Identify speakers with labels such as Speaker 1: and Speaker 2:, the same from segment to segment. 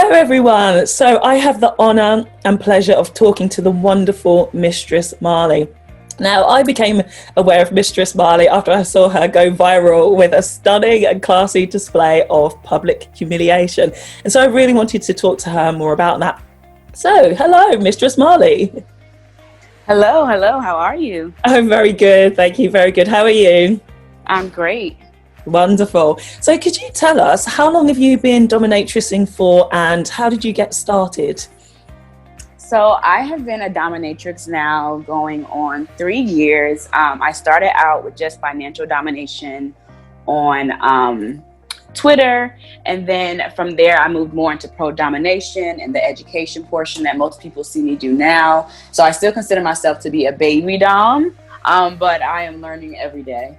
Speaker 1: Hello everyone. So I have the honour and pleasure of talking to the wonderful Mistress Marley. Now, I became aware of Mistress Marley after I saw her go viral with a stunning and classy display of public humiliation. And so I really wanted to talk to her more about that. So, hello, Mistress Marley.
Speaker 2: Hello, how are you?
Speaker 1: I'm very good, thank you, very good. How are you?
Speaker 2: I'm great.
Speaker 1: Wonderful. So could you tell us, how long have you been dominatrixing for and how did you get started?
Speaker 2: So I have been a dominatrix now going on 3 years. I started out with just financial domination on Twitter. And then from there, I moved more into pro domination and the education portion that most people see me do now. So I still consider myself to be a baby dom, but I am learning every day.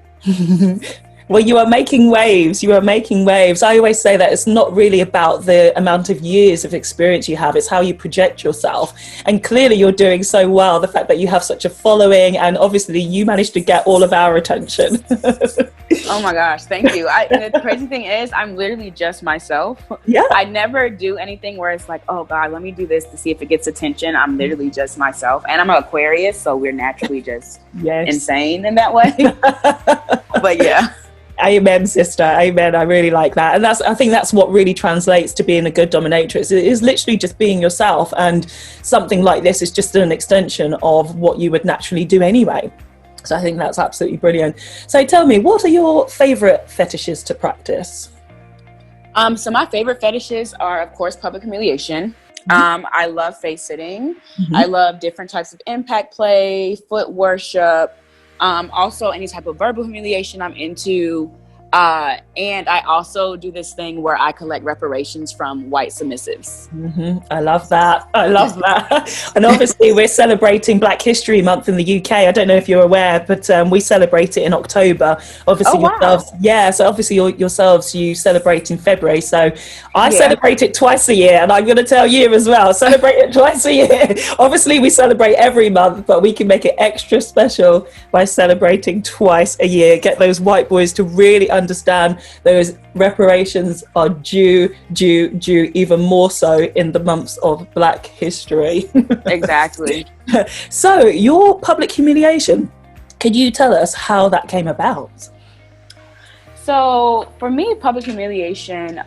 Speaker 1: Well, you are making waves. You are making waves. I always say that it's not really about the amount of years of experience you have. It's how you project yourself. And clearly you're doing so well. The fact that you have such a following and obviously you managed to get all of our attention.
Speaker 2: Oh my gosh, thank you. And the crazy thing is, I'm literally just myself.
Speaker 1: Yeah.
Speaker 2: I never do anything where it's like, oh God, let me do this to see if it gets attention. I'm literally just myself. And I'm an Aquarius, so we're naturally just insane in that way. But yeah.
Speaker 1: Amen, sister. Amen. I really like that. And I think that's what really translates to being a good dominatrix. It is literally just being yourself. And something like this is just an extension of what you would naturally do anyway. So I think that's absolutely brilliant. So tell me, what are your favorite fetishes to practice?
Speaker 2: So my favorite fetishes are, of course, public humiliation. I love face sitting. I love different types of impact play, foot worship. Also any type of verbal humiliation I'm into. And I also do this thing where I collect reparations from white submissives.
Speaker 1: I love that. I love that. And obviously we're celebrating Black History Month in the UK. I don't know if you're aware, but we celebrate it in October. Obviously yourselves, so obviously yourselves, you celebrate in February. So I celebrate it twice a year, and I'm going to tell you as well, celebrate it twice a year. Obviously we celebrate every month, but we can make it extra special by celebrating twice a year. Get those white boys to really understand those reparations are due even more so in the months of Black History.
Speaker 2: Exactly.
Speaker 1: So your public humiliation, could you tell us how that came about?
Speaker 2: So for me, public humiliation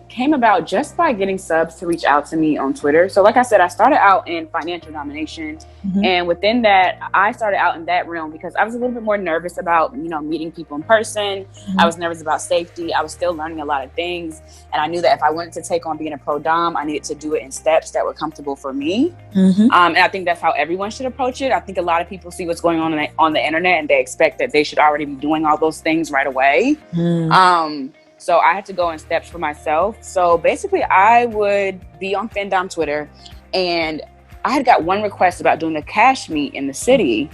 Speaker 2: came about just by getting subs to reach out to me on Twitter. So like I said, I started out in financial domination. And within that, I started out in that realm because I was a little bit more nervous about, meeting people in person. I was nervous about safety. I was still learning a lot of things. And I knew that if I wanted to take on being a pro dom, I needed to do it in steps that were comfortable for me. And I think that's how everyone should approach it. I think a lot of people see what's going on the internet and they expect that they should already be doing all those things right away. So I had to go in steps for myself. So basically I would be on Findom Twitter, and I had got one request about doing a cash meet in the city.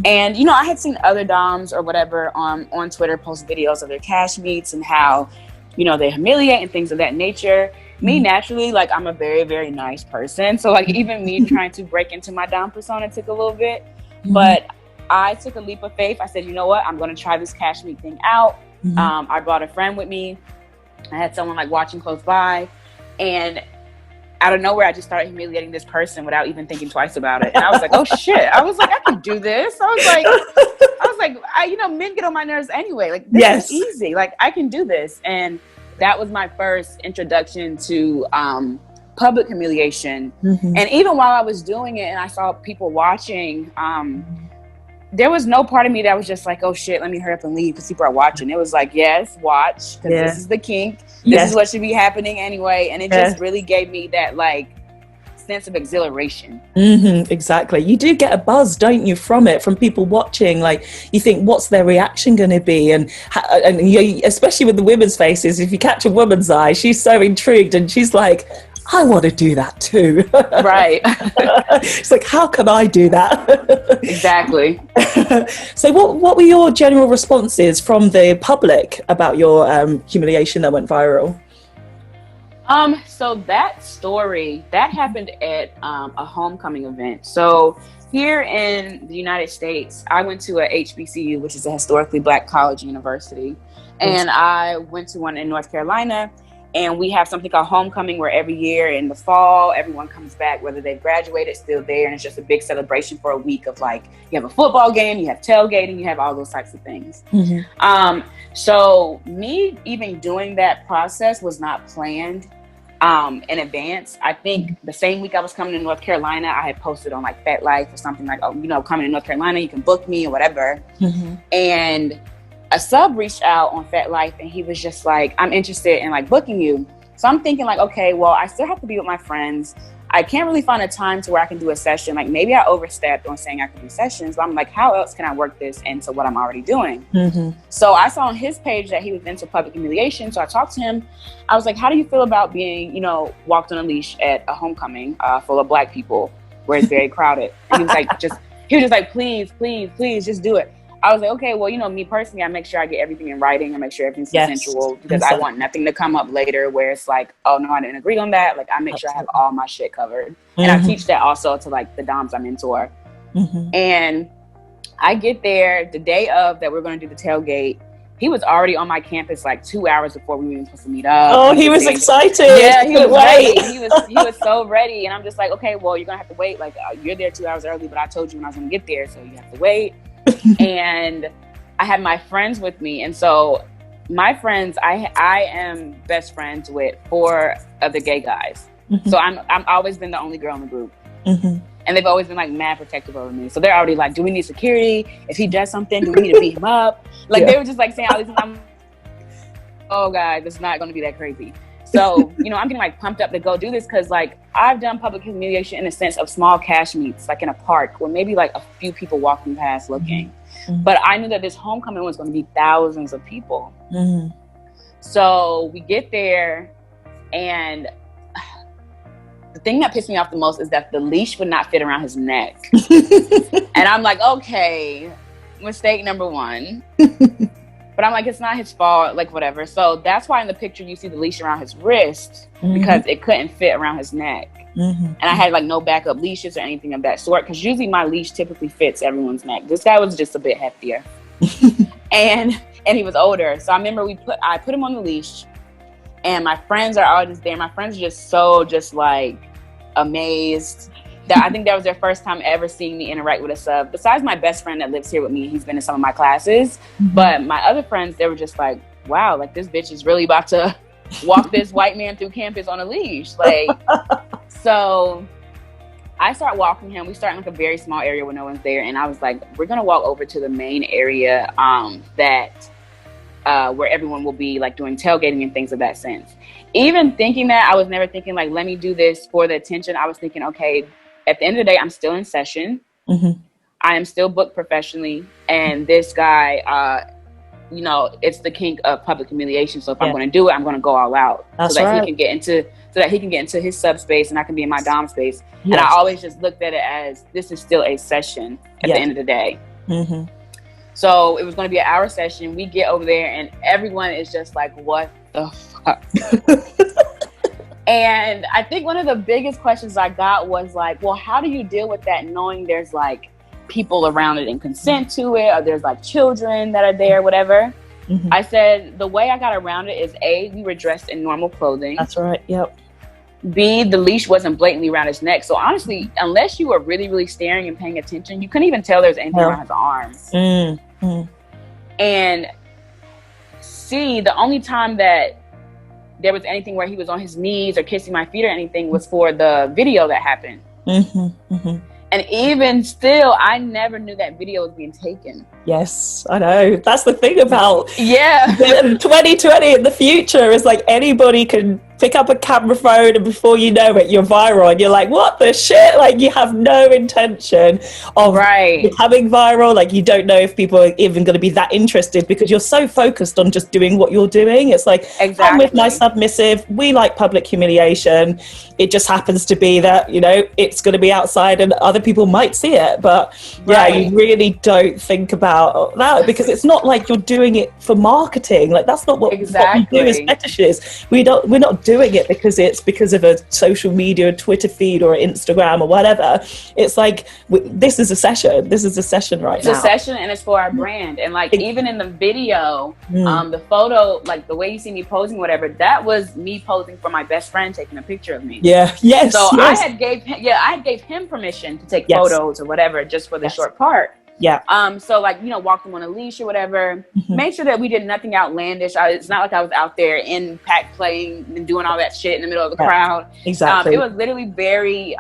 Speaker 2: And, I had seen other doms or whatever on Twitter post videos of their cash meets and how, they humiliate and things of that nature. Me, naturally, I'm a very, very nice person. So even me trying to break into my dom persona took a little bit. But I took a leap of faith. I said, you know what? I'm going to try this cash meet thing out. I brought a friend with me. I had someone watching close by, and out of nowhere, I just started humiliating this person without even thinking twice about it. And I was like, oh shit. I was like, I can do this. I was like, men get on my nerves anyway. This is easy. I can do this. And that was my first introduction to public humiliation. And even while I was doing it and I saw people watching, there was no part of me that was just like, oh shit, let me hurry up and leave because people are watching. It was like, yes, watch, because this is the kink. This is what should be happening anyway. And it just really gave me that sense of exhilaration.
Speaker 1: Exactly. You do get a buzz, don't you, from it, from people watching. You think, what's their reaction going to be? And especially with the women's faces, if you catch a woman's eye, she's so intrigued and she's like, I want to do that too.
Speaker 2: Right.
Speaker 1: It's like, how can I do that?
Speaker 2: Exactly.
Speaker 1: So what were your general responses from the public about your humiliation that went viral?
Speaker 2: So that story, that happened at a homecoming event. So here in the United States, I went to a HBCU, which is a historically Black college university. And I went to one in North Carolina. And we have something called homecoming, where every year in the fall, everyone comes back, whether they've graduated, still there. And it's just a big celebration for a week of like, you have a football game, you have tailgating, you have all those types of things. So me even doing that process was not planned in advance. I think the same week I was coming to North Carolina, I had posted on like FetLife or something like, oh, you know, coming to North Carolina, you can book me or whatever. And a sub reached out on FetLife and he was just like, I'm interested in like booking you. So I'm thinking like, okay, well, I still have to be with my friends. I can't really find a time to where I can do a session. Like maybe I overstepped on saying I could do sessions, but I'm like, how else can I work this into what I'm already doing? So I saw on his page that he was into public humiliation. So I talked to him. I was like, how do you feel about being, you know, walked on a leash at a homecoming full of Black people where it's very crowded? And he was just like, please, please, please just do it. I was like, okay, well, you know, me personally, I make sure I get everything in writing. I make sure everything's consensual because I want nothing to come up later where it's like, oh, no, I didn't agree on that. Like, I make sure I have all my shit covered. And I teach that also to, like, the doms I mentor. And I get there the day of that we're going to do the tailgate. He was already on my campus like 2 hours before we were even supposed to meet up.
Speaker 1: Oh, he was excited.
Speaker 2: Yeah, he was ready. He was so ready. And I'm just like, okay, well, you're going to have to wait. Like, you're there 2 hours early, but I told you when I was going to get there, so you have to wait. And I had my friends with me. And so my friends, I am best friends with 4 of the gay guys. So I'm always been the only girl in the group. And they've always been like mad protective over me. So they're already like, do we need security? If he does something, do we need to beat him up? Like they were just like saying all these things. I'm, oh God, it's not going to be that crazy. So, you know, I'm getting like pumped up to go do this because like I've done public humiliation in the sense of small cash meets, like in a park where maybe like a few people walking past looking. But I knew that this homecoming was going to be thousands of people. So we get there, and the thing that pissed me off the most is that the leash would not fit around his neck. And I'm like, okay, mistake number 1. But I'm like, it's not his fault, like whatever. So that's why in the picture you see the leash around his wrist because it couldn't fit around his neck. And I had like no backup leashes or anything of that sort because usually my leash typically fits everyone's neck. This guy was just a bit heftier. and he was older. So I remember I put him on the leash, and my friends are all just there. My friends are just like amazed. That I think that was their first time ever seeing me interact with a sub. Besides my best friend that lives here with me, he's been in some of my classes. But my other friends, they were just like, wow, like this bitch is really about to walk this white man through campus on a leash. Like, so I start walking him. We start in like a very small area where no one's there. And I was like, we're going to walk over to the main area where everyone will be like doing tailgating and things of that sense. Even thinking that, I was never thinking like, let me do this for the attention. I was thinking, okay, at the end of the day, I'm still in session. I am still booked professionally. And this guy, you know, it's the kink of public humiliation. So if I'm going to do it, I'm going to go all out.
Speaker 1: That's
Speaker 2: so that
Speaker 1: right.
Speaker 2: he can get into his subspace and I can be in my dom space. And I always just looked at it as this is still a session at the end of the day. So it was going to be an hour session. We get over there and everyone is just like, what the fuck? And I think one of the biggest questions I got was like, well, how do you deal with that knowing there's like people around it and consent to it, or there's like children that are there, whatever? I said, the way I got around it is A, we were dressed in normal clothing.
Speaker 1: That's right. Yep.
Speaker 2: B, the leash wasn't blatantly around his neck. So honestly, unless you were really, really staring and paying attention, you couldn't even tell there was anything around his arms. And C, the only time that there was anything where he was on his knees or kissing my feet or anything was for the video that happened. And even still, I never knew that video was being taken.
Speaker 1: Yes, I know. That's the thing about
Speaker 2: 2020
Speaker 1: in the future is like anybody can pick up a camera phone and before you know it, you're viral and you're like, what the shit? Like you have no intention of becoming viral. Like you don't know if people are even going to be that interested because you're so focused on just doing what you're doing. It's like, I'm with my submissive. We like public humiliation. It just happens to be that, you know, it's going to be outside and other people might see it. But yeah, you really don't think about about that, because it's not like you're doing it for marketing. Like, that's not what we do as fetishes. We're not doing it because of a social media, Twitter feed, or Instagram or whatever. It's like, this is a session. This is a session right now.
Speaker 2: It's a session, and it's for our brand. And like, even in the video, the photo, like the way you see me posing, whatever, that was me posing for my best friend taking a picture of me.
Speaker 1: Yeah. Yes.
Speaker 2: So
Speaker 1: yes.
Speaker 2: I gave him permission to take photos or whatever, just for the short part.
Speaker 1: Yeah.
Speaker 2: So like, walked him on a leash or whatever. Made sure that we did nothing outlandish. It's not like I was out there in pack playing and doing all that shit in the middle of the crowd.
Speaker 1: Exactly.
Speaker 2: It was literally very,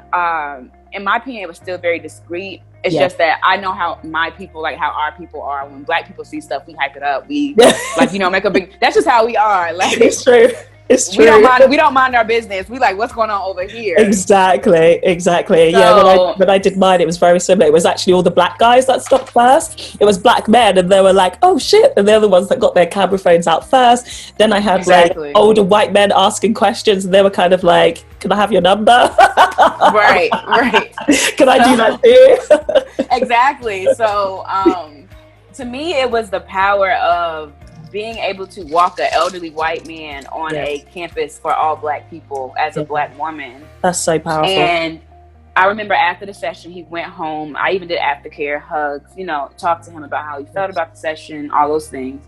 Speaker 2: in my opinion, it was still very discreet. It's just that I know how my people, like how our people are. When Black people see stuff, we hype it up. We like, make a big. That's just how we are. Like,
Speaker 1: it's true. It's true.
Speaker 2: We don't mind our business. We like, what's going on over here?
Speaker 1: Exactly. So, when I did mine, it was very similar. It was actually all the Black guys that stopped first. It was Black men, and they were like, "Oh shit!" And they're the ones that got their camera phones out first. Then I had like older white men asking questions, and they were kind of like, "Can I have your number?"
Speaker 2: Right.
Speaker 1: Can I do that too?
Speaker 2: Exactly. So, to me, it was the power of being able to walk an elderly white man on a campus for all Black people as a Black woman.
Speaker 1: That's so powerful.
Speaker 2: And I remember after the session, he went home. I even did aftercare, hugs, talked to him about how he felt about the session, all those things.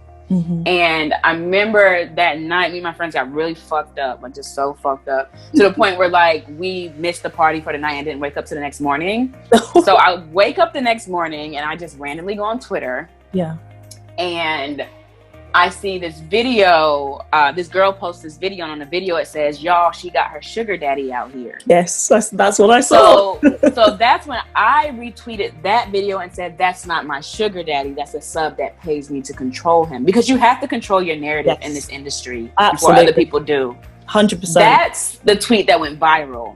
Speaker 2: And I remember that night, me and my friends got really fucked up, like just so fucked up, to the point where like we missed the party for the night and didn't wake up to the next morning. So I wake up the next morning and I just randomly go on Twitter. Yeah. And I see this video, this girl posts this video, and on the video it says, "Y'all, she got her sugar daddy out here."
Speaker 1: Yes, that's what I saw.
Speaker 2: So that's when I retweeted that video and said, "That's not my sugar daddy. That's a sub that pays me to control him." Because you have to control your narrative in this industry before other people do.
Speaker 1: 100%.
Speaker 2: That's the tweet that went viral.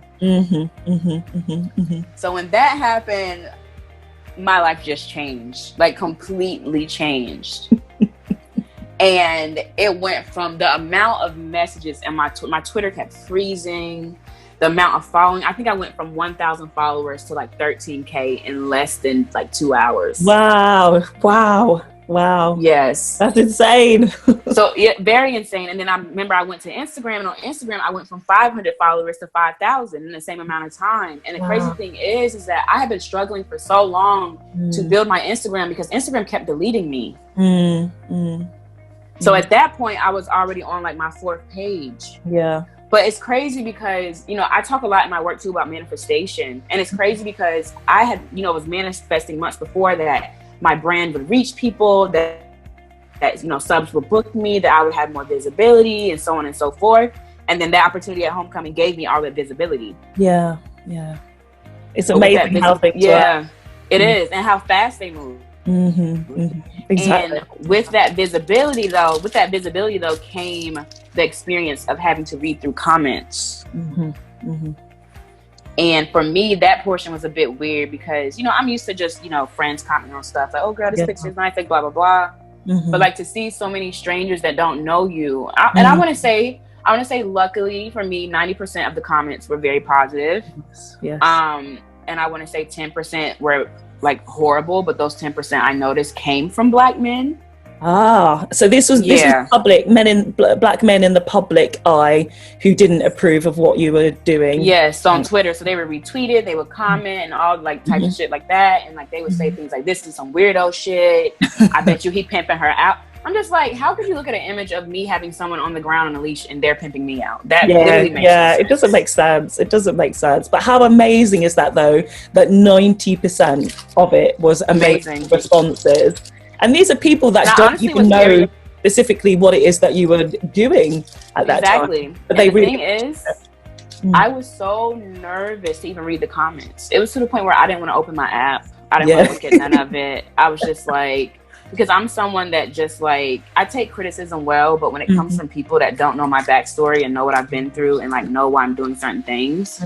Speaker 2: So when that happened, my life just changed, like completely changed. And it went from the amount of messages, and my Twitter kept freezing, the amount of following. I think I went from 1,000 followers to like 13K in less than like 2 hours.
Speaker 1: Wow.
Speaker 2: Yes.
Speaker 1: That's insane.
Speaker 2: So very insane. And then I remember I went to Instagram, and on Instagram I went from 500 followers to 5,000 in the same amount of time. And the crazy thing is that I have been struggling for so long to build my Instagram, because Instagram kept deleting me. So at that point, I was already on like my 4th page. Yeah. But it's crazy because, I talk a lot in my work too about manifestation. And it's crazy because I had, was manifesting months before that my brand would reach people, that subs would book me, that I would have more visibility, and so on and so forth. And then that opportunity at Homecoming gave me all that visibility. Yeah. It's amazing how things work. It is. And how fast they move. Exactly. And with that visibility though came the experience of having to read through comments. And for me, that portion was a bit weird because I'm used to just friends commenting on stuff like, "Oh girl, this picture is nice," like blah blah blah. But like to see so many strangers that don't know you, and I want to say luckily for me, 90% of the comments were very positive. Yes. And I want to say 10% were like horrible, but those 10% I noticed came from Black men. So this was public Black men in the public eye who didn't approve of what you were doing. Yes, on Twitter. So they would retweet it, they would comment and all like type of shit like that, and like they would say things like, "This is some weirdo shit. I bet you he pimping her out." I'm just like, how could you look at an image of me having someone on the ground on a leash and they're pimping me out? That literally makes sense. It doesn't make sense. But how amazing is that though, that 90% of it was amazing responses. And these are people that don't even know specifically what it is that you were doing at that time. But the thing is, I was so nervous to even read the comments. It was to the point where I didn't want to open my app. I didn't want to look at none of it. I was just like, because I'm someone that just like, I take criticism well, but when it comes from people that don't know my backstory and know what I've been through and like know why I'm doing certain things,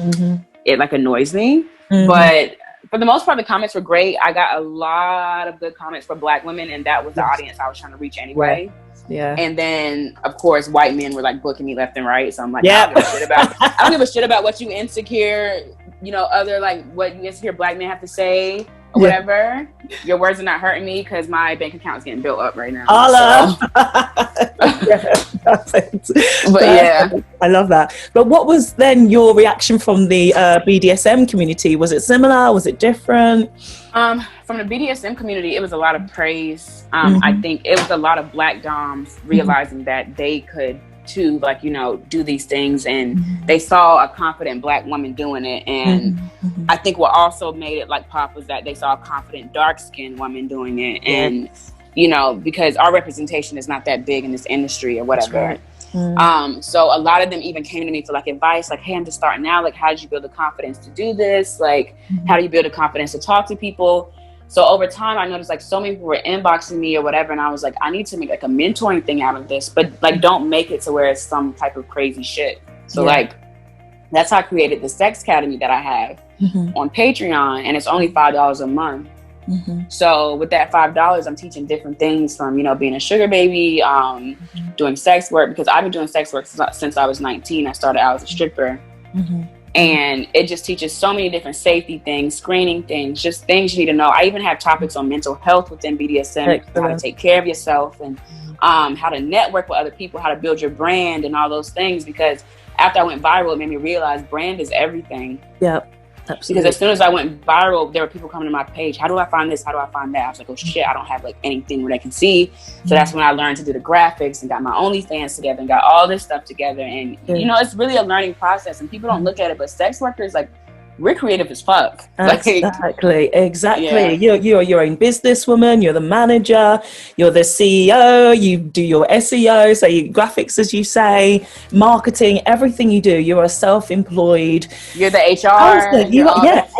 Speaker 2: it like annoys me. But for the most part, the comments were great. I got a lot of good comments for Black women, and that was the audience I was trying to reach anyway. Yeah. And then, of course, white men were like booking me left and right. So I'm like, I don't give a shit about what you insecure, other like what you insecure Black men have to say. or whatever, your words are not hurting me because my bank account is getting built up right now.
Speaker 1: Yeah, perfect.
Speaker 2: But yeah,
Speaker 1: I love that. But what was then your reaction from the BDSM community? Was it similar? Was it different?
Speaker 2: From the BDSM community, it was a lot of praise. I think it was a lot of Black doms realizing that they could too, like, you know, do these things, and they saw a confident Black woman doing it. And I think what also made it like pop was that they saw a confident dark-skinned woman doing it. And you know, because our representation is not that big in this industry or whatever. So a lot of them even came to me for like advice, like, hey, I'm just starting out, like, how did you build the confidence to do this? Like, how do you build the confidence to talk to people? So over time, I noticed like so many people were inboxing me or whatever, and I was like, I need to make like a mentoring thing out of this, but like don't make it to where it's some type of crazy shit. So like that's how I created the Sex Academy that I have on Patreon, and it's only $5 a month. So with that $5, I'm teaching different things from, you know, being a sugar baby, doing sex work, because I've been doing sex work since I was 19. I started out as a stripper. And it just teaches so many different safety things, screening things, just things you need to know. I even have topics on mental health within BDSM, how to take care of yourself, and how to network with other people, how to build your brand and all those things. Because after I went viral, it made me realize brand is everything. Absolutely. Because as soon as I went viral, there were people coming to my page. How do I find this? How do I find that? I was like, oh shit, I don't have like anything where they can see. So that's when I learned to do the graphics and got my OnlyFans together and got all this stuff together. And you know, it's really a learning process, and people don't look at it, but sex workers, like, we're creative as fuck.
Speaker 1: Exactly. You're your own businesswoman. You're the manager. You're the CEO. You do your SEO, so you graphics, as you say, marketing, everything you do. You are self-employed.
Speaker 2: You're the HR.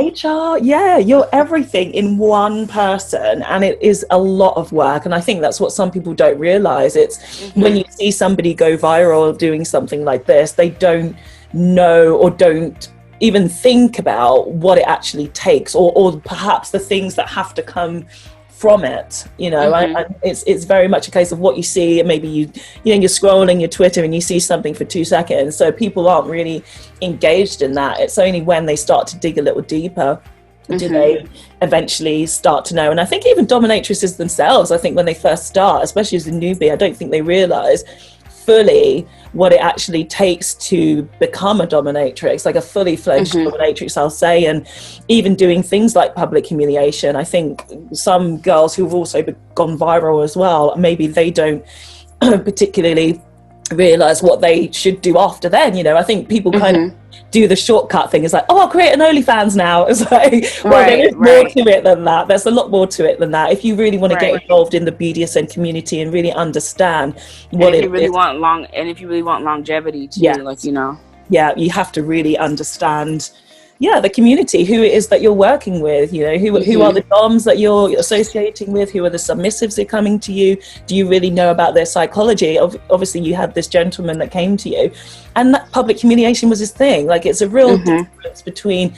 Speaker 1: HR. Yeah, you're everything in one person, and it is a lot of work. And I think that's what some people don't realize. It's when you see somebody go viral doing something like this, they don't know or don't even think about what it actually takes, or perhaps the things that have to come from it. You know, it's very much a case of what you see, and maybe you're scrolling your Twitter and you see something for 2 seconds, so people aren't really engaged in that. It's only when they start to dig a little deeper do they eventually start to know. And I think even dominatrixes themselves, I think when they first start, especially as a newbie, I don't think they realize fully what it actually takes to become a dominatrix, like a fully fledged dominatrix, I'll say. And even doing things like public humiliation, I think some girls who've also gone viral as well, maybe they don't particularly realize what they should do after then. You know, I think people kind of do the shortcut thing. It's like, oh, I'll create an OnlyFans now. It's like, well, there is more to it than that. There's a lot more to it than that. If you really want to get involved in the BDSM community and really understand what it is.
Speaker 2: If you really want longevity too, like, you know.
Speaker 1: Yeah, you have to really understand the community, who it is that you're working with, you know, who are the doms that you're associating with, who are the submissives that are coming to you. Do you really know about their psychology? Obviously you had this gentleman that came to you, and that public humiliation was his thing. Like, it's a real difference between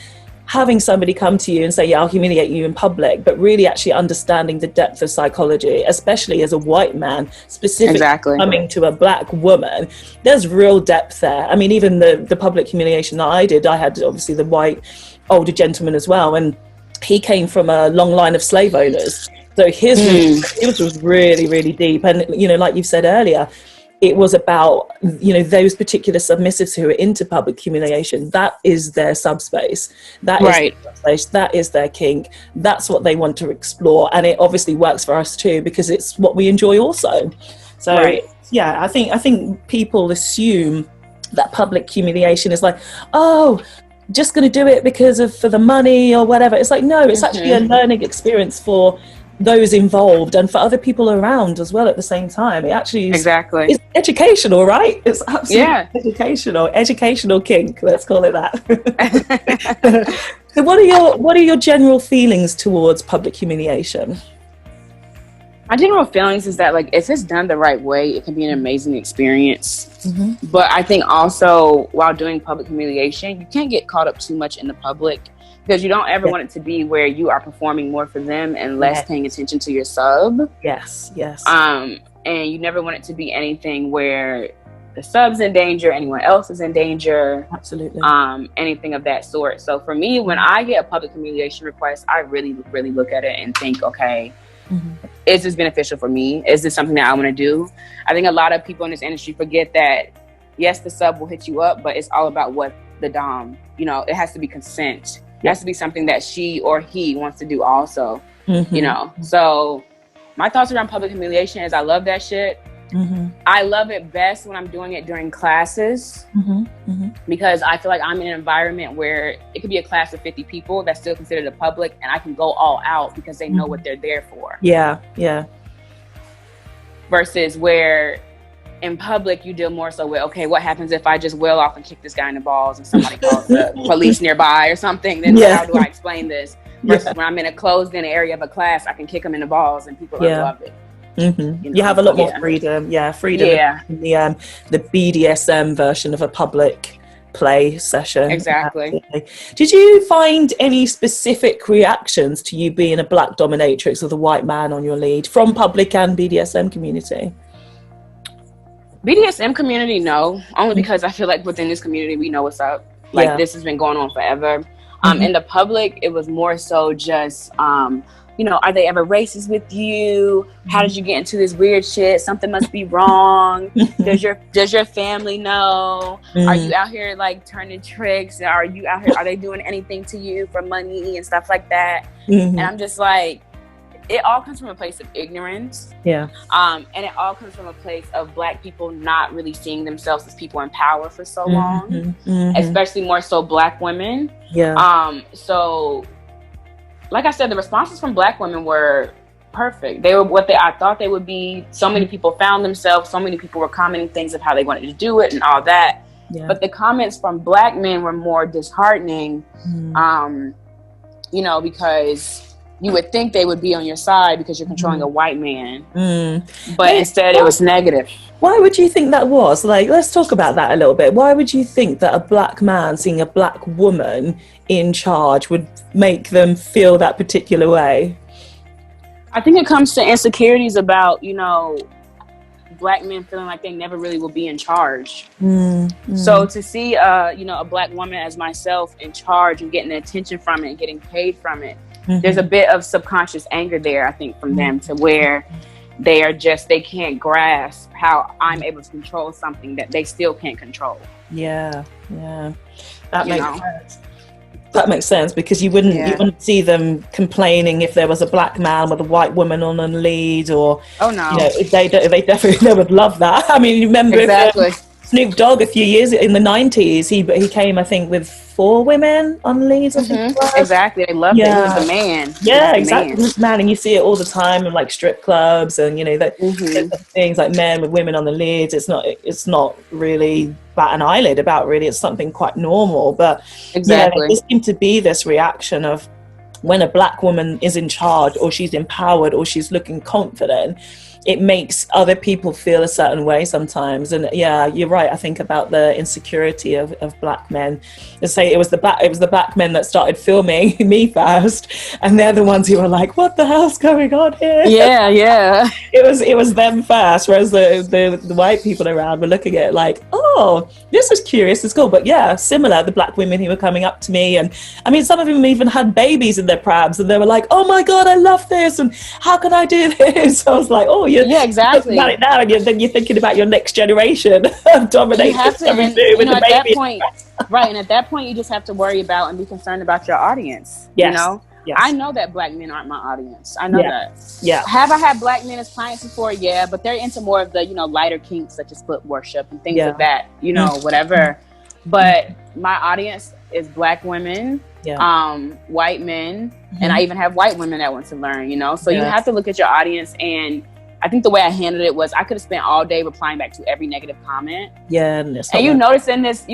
Speaker 1: having somebody come to you and say, I'll humiliate you in public, but really actually understanding the depth of psychology, especially as a white man, specifically coming to a Black woman. There's real depth there. I mean, even the public humiliation that I did, I had obviously the white older gentleman as well, and he came from a long line of slave owners. So his was really, really deep. And, you know, like you've said earlier, it was about, you know, those particular submissives who are into public humiliation. That is their subspace. That is their subspace. That is their kink. That's what they want to explore. And it obviously works for us too, because it's what we enjoy also. So I think people assume that public humiliation is like, oh, just going to do it for the money or whatever. It's like, no, it's actually a learning experience for those involved and for other people around as well at the same time. It actually is it's educational, right? It's absolutely educational kink, let's call it that. So what are your general feelings towards public humiliation?
Speaker 2: My general feelings is that, like, if it's done the right way, it can be an amazing experience. But I think also, while doing public humiliation, you can't get caught up too much in the public, because you don't ever want it to be where you are performing more for them and less paying attention to your sub.
Speaker 1: Yes.
Speaker 2: And you never want it to be anything where the sub's in danger, anyone else is in danger.
Speaker 1: Absolutely.
Speaker 2: Anything of that sort. So for me, when I get a public humiliation request, I really, really look at it and think, okay, is this beneficial for me? Is this something that I want to do? I think a lot of people in this industry forget that, yes, the sub will hit you up, but it's all about what the dom, you know, it has to be consent. It has to be something that she or he wants to do also, you know? So my thoughts around public humiliation is I love that shit. I love it best when I'm doing it during classes because I feel like I'm in an environment where it could be a class of 50 people that's still considered a public, and I can go all out because they know what they're there for. Yeah. Versus where in public you deal more so with, okay, what happens if I just wail off and kick this guy in the balls and somebody calls the police nearby or something? Then how do I explain this? Versus when I'm in a closed in area of a class, I can kick them in the balls and people love it. You know?
Speaker 1: You have a lot more freedom. Freedom in the BDSM version of a public play session.
Speaker 2: Exactly.
Speaker 1: Did you find any specific reactions to you being a black dominatrix with a white man on your lead from public and BDSM community?
Speaker 2: BDSM community, no. Only because I feel like within this community, we know what's up. Like this has been going on forever. In the public, it was more so just, you know, are they ever racist with you? How did you get into this weird shit? Something must be wrong. Does your family know? Are you out here like turning tricks? Are you out here? Are they doing anything to you for money and stuff like that? And I'm just like, it all comes from a place of ignorance. And it all comes from a place of Black people not really seeing themselves as people in power for so long, especially more so Black women. So like I said, the responses from Black women were perfect. They were what I thought they would be. So many people found themselves. So many people were commenting things of how they wanted to do it and all that. But the comments from Black men were more disheartening, you know, because you would think they would be on your side because you're controlling a white man. But instead it was negative.
Speaker 1: Why would you think that was? Like, let's talk about that a little bit. Why would you think that a Black man seeing a Black woman in charge would make them feel that particular way?
Speaker 2: I think it comes to insecurities about, you know, Black men feeling like they never really will be in charge. So to see, you know, a Black woman as myself in charge and getting the attention from it and getting paid from it, there's a bit of subconscious anger there, I think, from them to where they can't grasp how I'm able to control something that they still can't control. That makes sense.
Speaker 1: That makes sense, because you wouldn't see them complaining if there was a Black man with a white woman on a lead, or you know, if they would love that. I mean, you remember Snoop Dogg a few years in the 90s, he came, I think, with 4 women on leads.
Speaker 2: Exactly, they loved it. He was the man.
Speaker 1: Exactly, man. And you see it all the time in like strip clubs, and you know that things like men with women on the leads. It's not really bat an eyelid about. Really, it's something quite normal. But there seems to be this reaction of when a Black woman is in charge, or she's empowered, or she's looking confident, it makes other people feel a certain way sometimes. And you're right. I think about the insecurity of Black men. Let's say it was the Black men that started filming me first, and they're the ones who were like, "What the hell's going on here?" It was them first, whereas the white people around were looking at it like, "Oh, this is curious. It's cool." But similar, the Black women who were coming up to me, and I mean, some of them even had babies in their prabs, and they were like, "Oh my God, I love this, and how can I do this?" So I was like, "Oh, exactly. About it now, and then you're thinking about your next generation of domination.
Speaker 2: At that point, you just have to worry about and be concerned about your audience. You know, I know that Black men aren't my audience. I know that. Have I had Black men as clients before? Yeah, but they're into more of the, you know, lighter kinks such as foot worship and things like that. You know, whatever. But my audience is Black women, white men, and I even have white women that want to learn. You know, so you have to look at your audience. And I think the way I handled it was I could have spent all day replying back to every negative comment. And you notice in this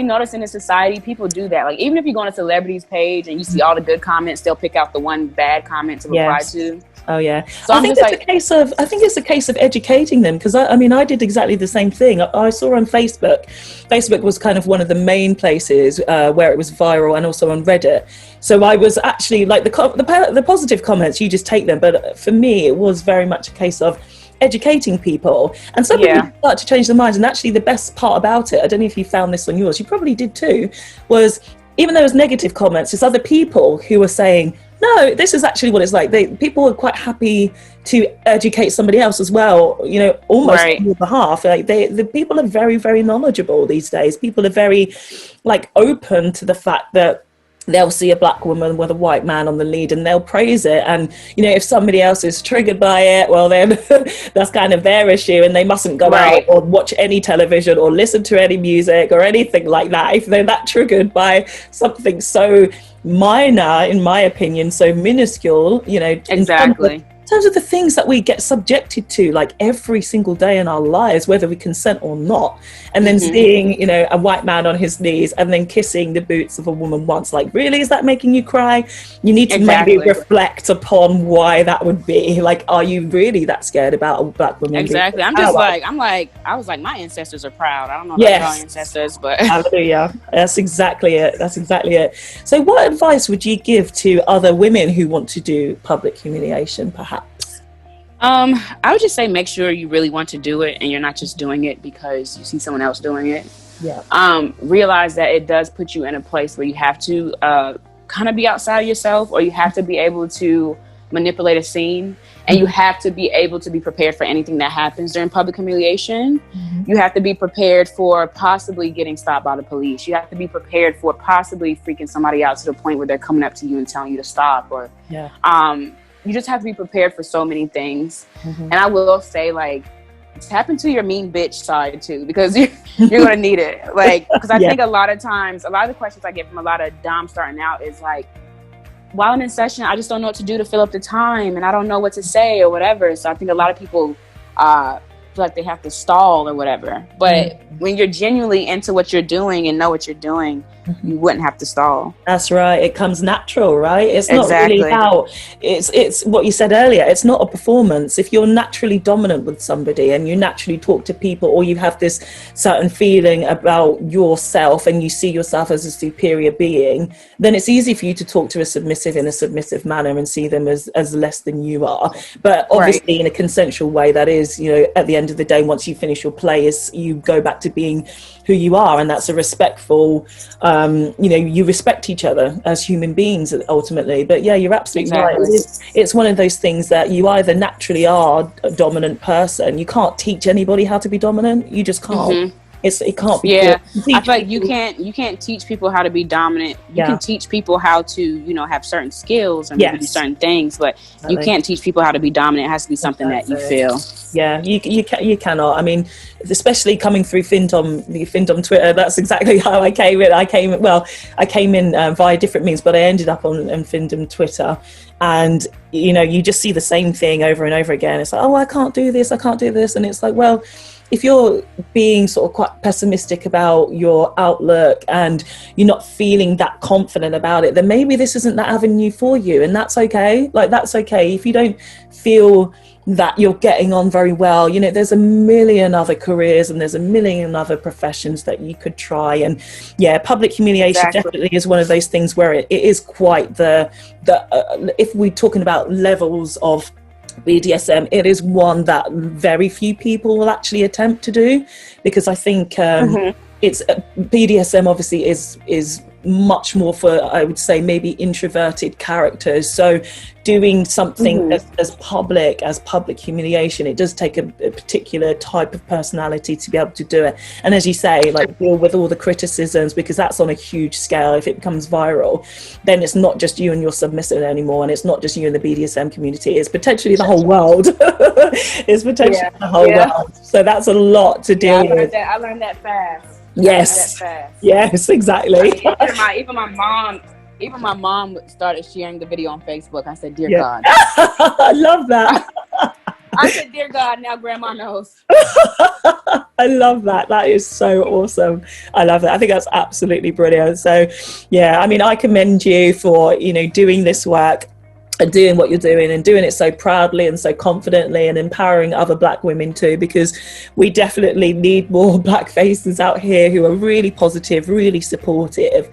Speaker 2: society, people do that. Like, even if you go on a celebrity's page and you see all the good comments, they'll pick out the one bad comment to reply to. So I think it's a case of educating them, because I mean I did exactly the same thing. I saw on Facebook was kind of one of the main places where it was viral, and also on Reddit. So I was actually like the positive comments, you just take them, but for me it was very much a case of
Speaker 1: educating people, and some people start to change their minds. And actually the best part about it, I don't know if you found this on yours, you probably did too, was even though it was negative comments, it's other people who were saying, no, this is actually what it's like. People were quite happy to educate somebody else as well, you know, almost on your behalf. Like the people are very, very knowledgeable these days. People are very like open to the fact that they'll see a black woman with a white man on the lead and they'll praise it. And, you know, if somebody else is triggered by it, well, then that's kind of their issue, and they mustn't go out or watch any television or listen to any music or anything like that if they're that triggered by something so minor, in my opinion, so minuscule, you know.
Speaker 2: Exactly.
Speaker 1: In terms of the things that we get subjected to, like every single day in our lives, whether we consent or not, and then seeing, you know, a white man on his knees and then kissing the boots of a woman once, like, really, is that making you cry? You need to maybe reflect upon why that would be. Like, are you really that scared about a black woman?
Speaker 2: Exactly. I was like, my ancestors are proud. I don't know about your ancestors, but
Speaker 1: hallelujah. That's exactly it. So what advice would you give to other women who want to do public humiliation, perhaps?
Speaker 2: I would just say make sure you really want to do it and you're not just doing it because you see someone else doing it. Realize that it does put you in a place where you have to kind of be outside of yourself, or you have to be able to manipulate a scene, and you have to be able to be prepared for anything that happens during public humiliation. You have to be prepared for possibly getting stopped by the police. You have to be prepared for possibly freaking somebody out to the point where they're coming up to you and telling you to stop, or you just have to be prepared for so many things. And I will say, like, tap into your mean bitch side too, because you're going to need it. Like, because I think a lot of times, a lot of the questions I get from a lot of doms starting out is like, while I'm in session, I just don't know what to do to fill up the time, and I don't know what to say or whatever. So I think a lot of people feel like they have to stall or whatever. But when you're genuinely into what you're doing and know what you're doing, you wouldn't have to stall.
Speaker 1: That's right. It comes natural, right? It's not really how it's what you said earlier. It's not a performance. If you're naturally dominant with somebody and you naturally talk to people, or you have this certain feeling about yourself and you see yourself as a superior being, then it's easy for you to talk to a submissive in a submissive manner and see them as less than you are. But obviously in a consensual way, that is, you know, at the end of the day, once you finish your play, is you go back to being who you are, and that's a respectful you know, you respect each other as human beings ultimately. But yeah, you're absolutely right. It's one of those things that you either naturally are a dominant person. You can't teach anybody how to be dominant. You just can't. It can't be.
Speaker 2: I feel like you can't teach people how to be dominant. You can teach people how to, you know, have certain skills and maybe do certain things, but you can't teach people how to be dominant. It has to be something that you feel.
Speaker 1: Yeah, you cannot. I mean, especially coming through Findom Twitter, that's exactly how I came in. I came in via different means, but I ended up on Findom Twitter. And, you know, you just see the same thing over and over again. It's like, oh, I can't do this. And it's like, well, if you're being sort of quite pessimistic about your outlook and you're not feeling that confident about it, then maybe this isn't that avenue for you. And that's okay. Like, that's okay. If you don't feel that you're getting on very well, you know, there's a million other careers and there's a million other professions that you could try. And yeah, public humiliation definitely is one of those things where it is quite the if we're talking about levels of BDSM, it is one that very few people will actually attempt to do, because I think it's BDSM obviously is much more for, I would say, maybe introverted characters. So doing something as public humiliation, it does take a particular type of personality to be able to do it. And as you say, like, deal with all the criticisms, because that's on a huge scale. If it becomes viral, then it's not just you and your submissive anymore, and it's not just you and the BDSM community, it's potentially the whole world. It's potentially the whole world. So that's a lot to deal with.
Speaker 2: I learned that fast.
Speaker 1: Yes, exactly.
Speaker 2: Even my mom started sharing the video on Facebook. I said, "Dear God."
Speaker 1: I love that.
Speaker 2: I said, "Dear God, now Grandma knows."
Speaker 1: I love that. That is so awesome. I love that. I think that's absolutely brilliant. So, yeah, I mean, I commend you for, you know, doing this work and doing what you're doing and doing it so proudly and so confidently, and empowering other Black women too, because we definitely need more Black faces out here who are really positive, really supportive.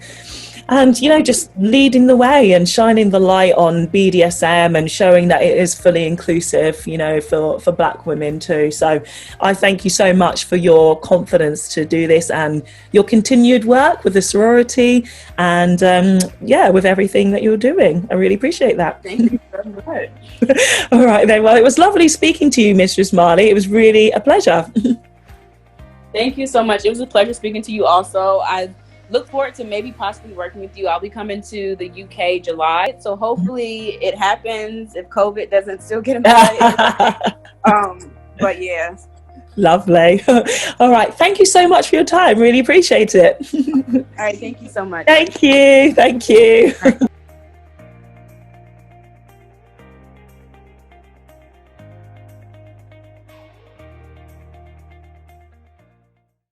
Speaker 1: and, you know, just leading the way and shining the light on BDSM and showing that it is fully inclusive, you know, for Black women too. So I thank you so much for your confidence to do this and your continued work with the sorority and, with everything that you're doing. I really appreciate that.
Speaker 2: Thank you so much.
Speaker 1: All right then. Well, it was lovely speaking to you, Mistress Marley. It was really a pleasure.
Speaker 2: Thank you so much. It was a pleasure speaking to you also. I look forward to maybe possibly working with you. I'll be coming to the UK July. So hopefully it happens if COVID doesn't still get in the way. But yeah.
Speaker 1: Lovely. All right. Thank you so much for your time. Really appreciate it.
Speaker 2: All right. Thank you so much.
Speaker 1: Thank you. Thank you.